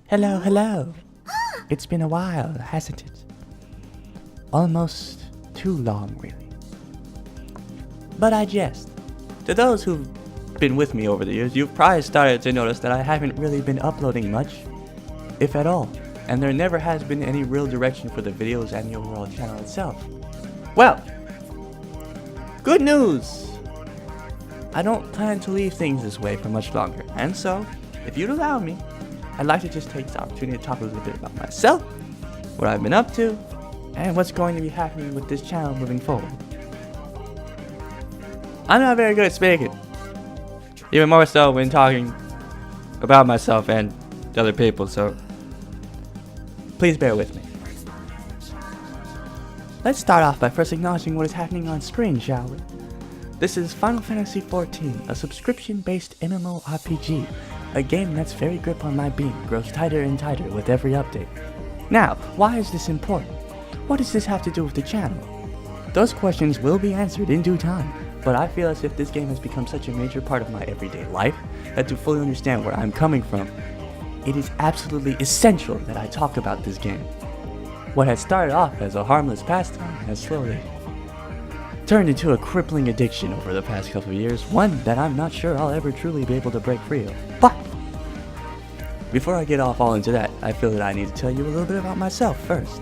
Hello, hello. It's been a while, hasn't it? Almost too long, really. But I jest. To those who've been with me over the years, you've probably started to notice that I haven't really been uploading much, if at all, and there never has been any real direction for the videos and the overall channel itself. Well, good news! I don't plan to leave things this way for much longer, and so, if you'd allow me, I'd like to just take this opportunity to talk a little bit about myself, what I've been up to, and what's going to be happening with this channel moving forward. I'm not very good at speaking, even more so when talking about myself and other people, so please bear with me. Let's start off by first acknowledging what is happening on screen, shall we? This is Final Fantasy XIV, a subscription-based MMORPG, a game that's very grip on my being, grows tighter and tighter with every update. Now, why is this important? What does this have to do with the channel? Those questions will be answered in due time, but I feel as if this game has become such a major part of my everyday life that to fully understand where I'm coming from, it is absolutely essential that I talk about this game. What had started off as a harmless pastime has slowly turned into a crippling addiction over the past couple of years, one that I'm not sure I'll ever truly be able to break free of. But before I get off all into that, I feel that I need to tell you a little bit about myself first.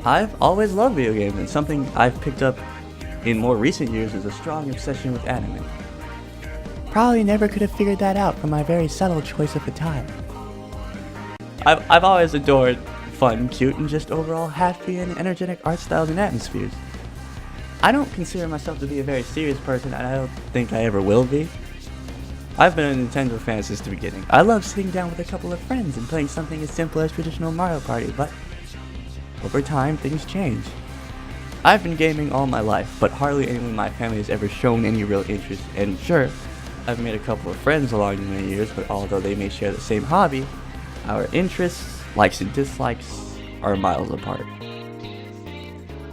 I've always loved video games, and something I've picked up in more recent years is a strong obsession with anime. Probably never could have figured that out from my very subtle choice of attire. I've always adored fun, cute, and just overall happy and energetic art styles and atmospheres. I don't consider myself to be a very serious person, and I don't think I ever will be. I've been a Nintendo fan since the beginning. I love sitting down with a couple of friends and playing something as simple as traditional Mario Party, but over time, things change. I've been gaming all my life, but hardly anyone in my family has ever shown any real interest, and sure, I've made a couple of friends along the many years, but although they may share the same hobby, our interests, likes and dislikes, are miles apart.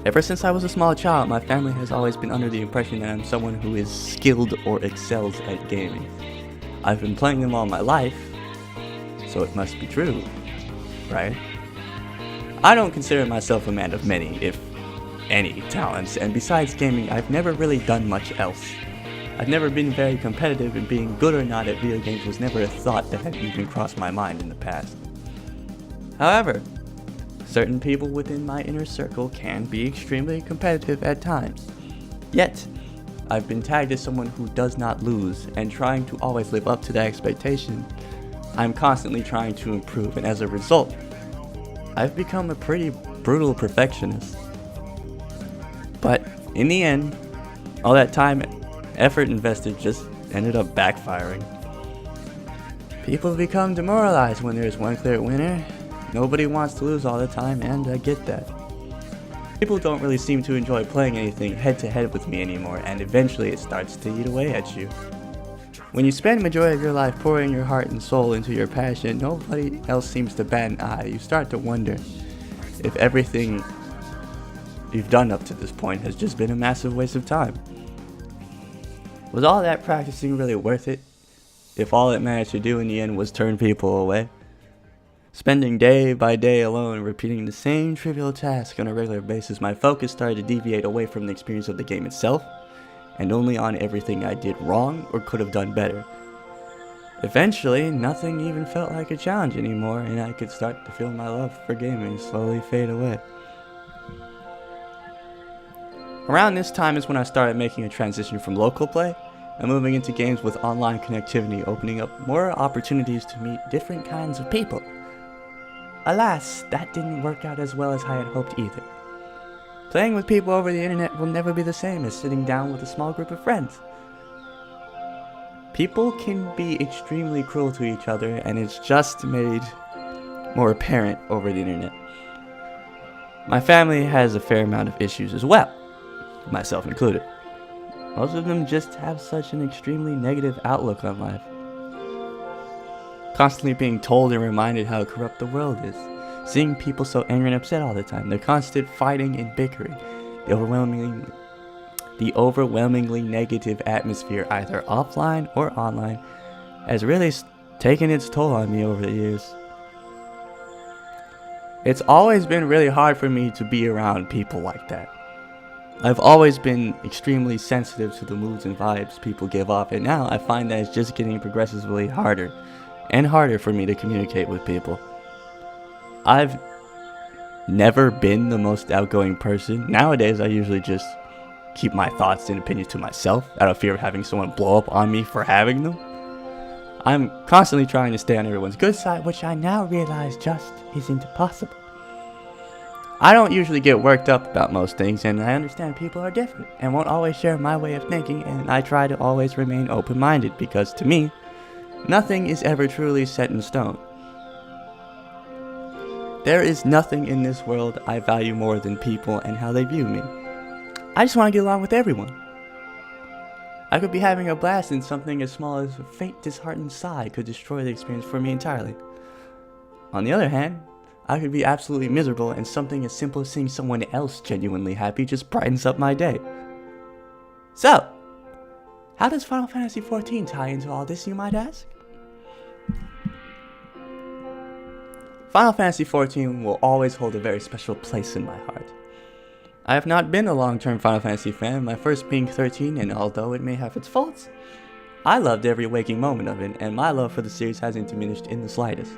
Ever since I was a small child, my family has always been under the impression that I'm someone who is skilled or excels at gaming. I've been playing them all my life, so it must be true, right? I don't consider myself a man of many, if any, talents, and besides gaming, I've never really done much else. I've never been very competitive, and being good or not at video games was never a thought that had even crossed my mind in the past. However, certain people within my inner circle can be extremely competitive at times. Yet, I've been tagged as someone who does not lose, and trying to always live up to that expectation, I'm constantly trying to improve, and as a result, I've become a pretty brutal perfectionist. But in the end, all that time and effort invested just ended up backfiring. People become demoralized when there's one clear winner. Nobody wants to lose all the time, and I get that. People don't really seem to enjoy playing anything head-to-head with me anymore, and eventually it starts to eat away at you. When you spend the majority of your life pouring your heart and soul into your passion, nobody else seems to bat an eye. You start to wonder if everything you've done up to this point has just been a massive waste of time. Was all that practicing really worth it, if all it managed to do in the end was turn people away? Spending day by day alone, repeating the same trivial task on a regular basis, my focus started to deviate away from the experience of the game itself, and only on everything I did wrong or could have done better. Eventually, nothing even felt like a challenge anymore, and I could start to feel my love for gaming slowly fade away. Around this time is when I started making a transition from local play and moving into games with online connectivity, opening up more opportunities to meet different kinds of people. Alas, that didn't work out as well as I had hoped either. Playing with people over the internet will never be the same as sitting down with a small group of friends. People can be extremely cruel to each other, and it's just made more apparent over the internet. My family has a fair amount of issues as well, myself included. Most of them just have such an extremely negative outlook on life. Constantly being told and reminded how corrupt the world is. Seeing people so angry and upset all the time. The constant fighting and bickering. The overwhelmingly negative atmosphere, either offline or online, has really taken its toll on me over the years. It's always been really hard for me to be around people like that. I've always been extremely sensitive to the moods and vibes people give off, and now I find that it's just getting progressively harder and harder for me to communicate with people. I've never been the most outgoing person. Nowadays, I usually just keep my thoughts and opinions to myself out of fear of having someone blow up on me for having them. I'm constantly trying to stay on everyone's good side, which I now realize just isn't possible. I don't usually get worked up about most things, and I understand people are different and won't always share my way of thinking, and I try to always remain open-minded because, to me, nothing is ever truly set in stone. There is nothing in this world I value more than people and how they view me. I just want to get along with everyone. I could be having a blast and something as small as a faint disheartened sigh could destroy the experience for me entirely. On the other hand, I could be absolutely miserable and something as simple as seeing someone else genuinely happy just brightens up my day. So, how does Final Fantasy XIV tie into all this, you might ask? Final Fantasy XIV will always hold a very special place in my heart. I have not been a long-term Final Fantasy fan, my first being 13, and although it may have its faults, I loved every waking moment of it, and my love for the series hasn't diminished in the slightest.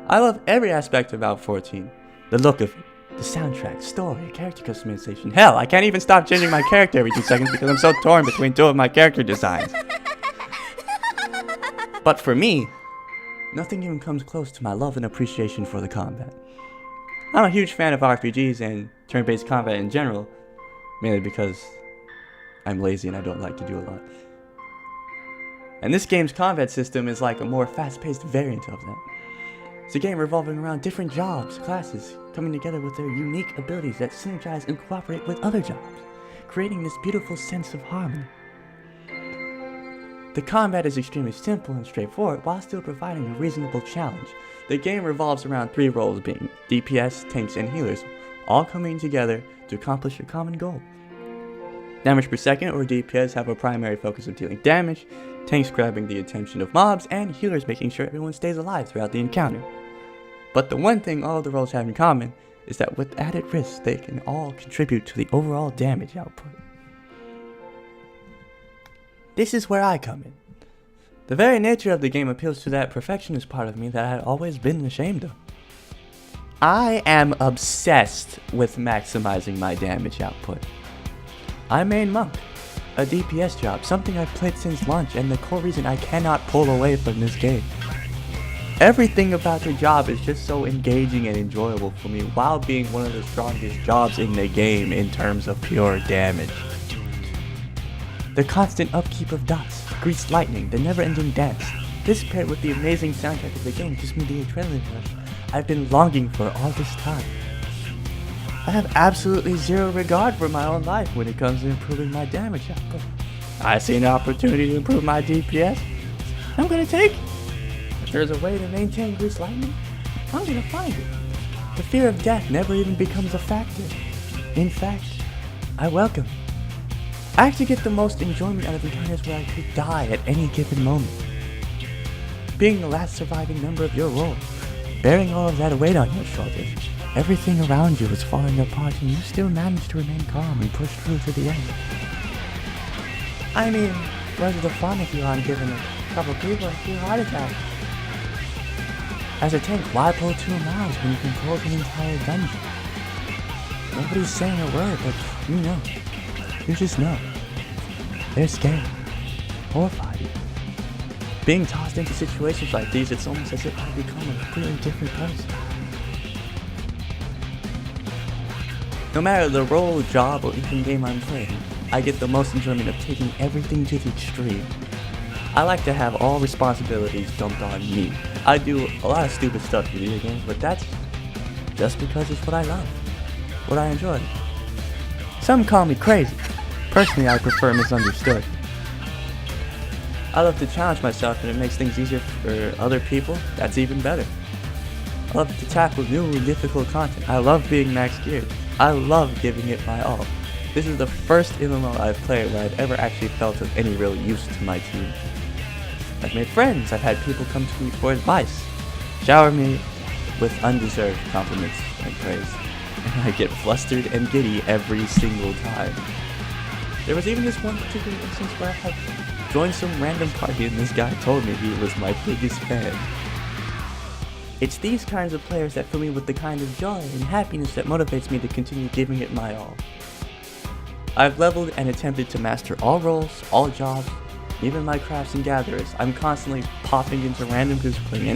I love every aspect about 14, the look of it, the soundtrack, story, character customization. Hell, I can't even stop changing my character every 2 seconds because I'm so torn between two of my character designs. But for me, nothing even comes close to my love and appreciation for the combat. I'm a huge fan of RPGs and turn-based combat in general, mainly because I'm lazy and I don't like to do a lot. And this game's combat system is like a more fast-paced variant of that. It's a game revolving around different jobs, classes, coming together with their unique abilities that synergize and cooperate with other jobs, creating this beautiful sense of harmony. The combat is extremely simple and straightforward while still providing a reasonable challenge. The game revolves around 3 roles being DPS, tanks, and healers, all coming together to accomplish a common goal. Damage per second or DPS have a primary focus of dealing damage, tanks grabbing the attention of mobs, and healers making sure everyone stays alive throughout the encounter. But the one thing all of the roles have in common is that with added risk, they can all contribute to the overall damage output. This is where I come in. The very nature of the game appeals to that perfectionist part of me that I had always been ashamed of. I am obsessed with maximizing my damage output. I main monk, a DPS job, something I've played since launch and the core reason I cannot pull away from this game. Everything about the job is just so engaging and enjoyable for me while being one of the strongest jobs in the game in terms of pure damage. The constant upkeep of dots, greased lightning, the never-ending dance. This paired with the amazing soundtrack of the game gives me the adrenaline rush I've been longing for all this time. I have absolutely zero regard for my own life when it comes to improving my damage output. I see an opportunity to improve my DPS. I'm gonna take it. If there's a way to maintain greased lightning, I'm gonna find it. The fear of death never even becomes a factor. In fact, I welcome it. I actually get the most enjoyment out of encounters where I could die at any given moment. Being the last surviving member of your role, bearing all of that weight on your shoulders, everything around you is falling apart and you still manage to remain calm and push through to the end. I mean, where's the fun if you aren't giving a couple people a few heart attacks? As a tank, why pull 2 miles when you can pull an entire dungeon? Nobody's saying a word, but you know. You just know. They're scared. Horrified. Being tossed into situations like these, it's almost as if I become a completely different person. No matter the role, job, or even game I'm playing, I get the most enjoyment of taking everything to the extreme. I like to have all responsibilities dumped on me. I do a lot of stupid stuff in video games, but that's just because it's what I love, what I enjoy. Some call me crazy. Personally, I prefer misunderstood. I love to challenge myself and it makes things easier for other people. That's even better. I love to tackle new and difficult content. I love being max geared. I love giving it my all. This is the first MMO I've played where I've ever actually felt of any real use to my team. I've made friends, I've had people come to me for advice, shower me with undeserved compliments and praise, and I get flustered and giddy every single time. There was even this one particular instance where I had joined some random party and this guy told me he was my biggest fan. It's these kinds of players that fill me with the kind of joy and happiness that motivates me to continue giving it my all. I've leveled and attempted to master all roles, all jobs, even my crafts and gatherers. I'm constantly popping into random groups playing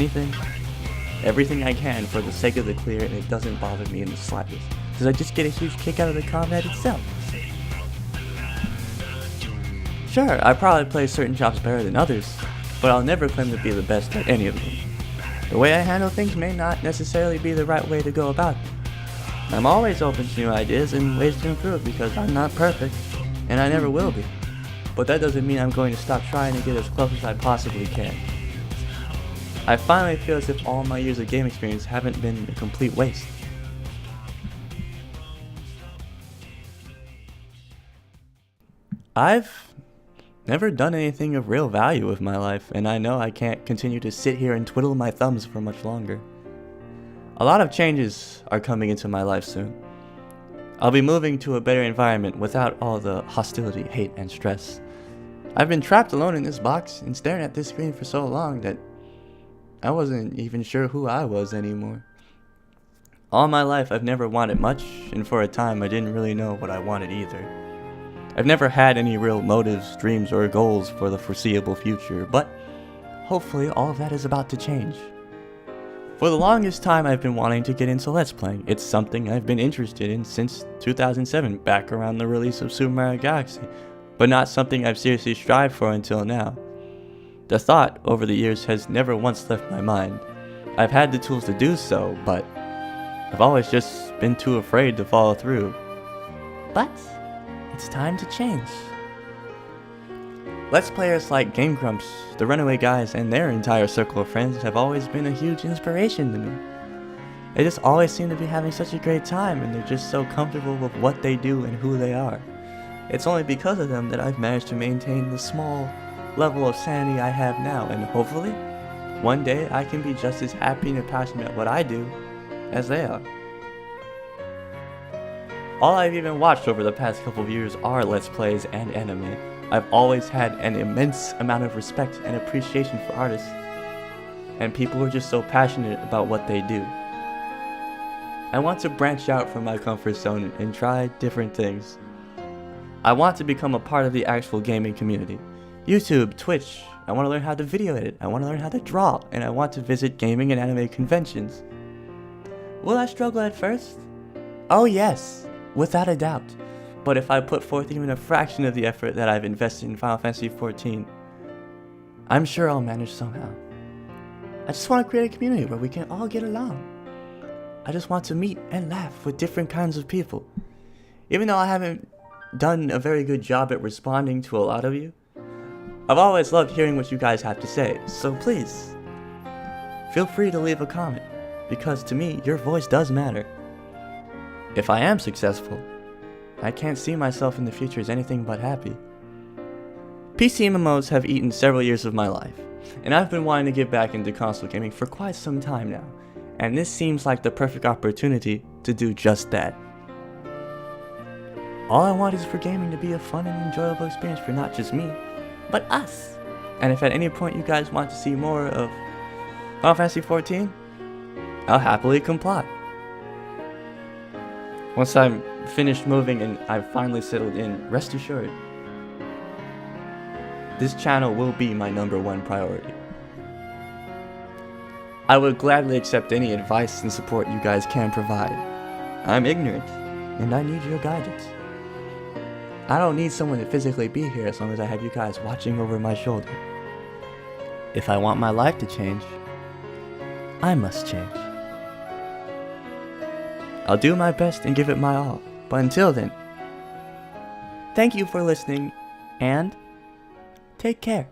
everything I can for the sake of the clear, and it doesn't bother me in the slightest, because I just get a huge kick out of the combat itself. Sure, I probably play certain jobs better than others, but I'll never claim to be the best at any of them. The way I handle things may not necessarily be the right way to go about it. I'm always open to new ideas and ways to improve because I'm not perfect, and I never will be. But that doesn't mean I'm going to stop trying to get as close as I possibly can. I finally feel as if all my years of game experience haven't been a complete waste. I've never done anything of real value with my life, and I know I can't continue to sit here and twiddle my thumbs for much longer. A lot of changes are coming into my life soon. I'll be moving to a better environment without all the hostility, hate, and stress. I've been trapped alone in this box and staring at this screen for so long that I wasn't even sure who I was anymore. All my life I've never wanted much, and for a time I didn't really know what I wanted either. I've never had any real motives, dreams, or goals for the foreseeable future, but hopefully all of that is about to change. For the longest time I've been wanting to get into Let's Playing. It's something I've been interested in since 2007, back around the release of Super Mario Galaxy, but not something I've seriously strived for until now. The thought over the years has never once left my mind. I've had the tools to do so, but I've always just been too afraid to follow through. But it's time to change. Let's Players like Game Grumps, the Runaway Guys, and their entire circle of friends have always been a huge inspiration to me. They just always seem to be having such a great time, and they're just so comfortable with what they do and who they are. It's only because of them that I've managed to maintain the small level of sanity I have now, and hopefully, one day I can be just as happy and passionate at what I do as they are. All I've even watched over the past couple of years are Let's Plays and anime. I've always had an immense amount of respect and appreciation for artists, and people who are just so passionate about what they do. I want to branch out from my comfort zone and try different things. I want to become a part of the actual gaming community. YouTube, Twitch, I want to learn how to video edit, I want to learn how to draw, and I want to visit gaming and anime conventions. Will I struggle at first? Oh yes, without a doubt. But if I put forth even a fraction of the effort that I've invested in Final Fantasy XIV, I'm sure I'll manage somehow. I just want to create a community where we can all get along. I just want to meet and laugh with different kinds of people. Even though I haven't done a very good job at responding to a lot of you, I've always loved hearing what you guys have to say, so please, feel free to leave a comment, because to me, your voice does matter. If I am successful, I can't see myself in the future as anything but happy. PC MMOs have eaten several years of my life, and I've been wanting to get back into console gaming for quite some time now, and this seems like the perfect opportunity to do just that. All I want is for gaming to be a fun and enjoyable experience for not just me, but us. And if at any point you guys want to see more of Final Fantasy XIV, I'll happily comply. Once I'm finished moving and I've finally settled in, rest assured, this channel will be my #1 priority. I would gladly accept any advice and support you guys can provide. I'm ignorant, and I need your guidance. I don't need someone to physically be here as long as I have you guys watching over my shoulder. If I want my life to change, I must change. I'll do my best and give it my all, but until then, thank you for listening, and take care.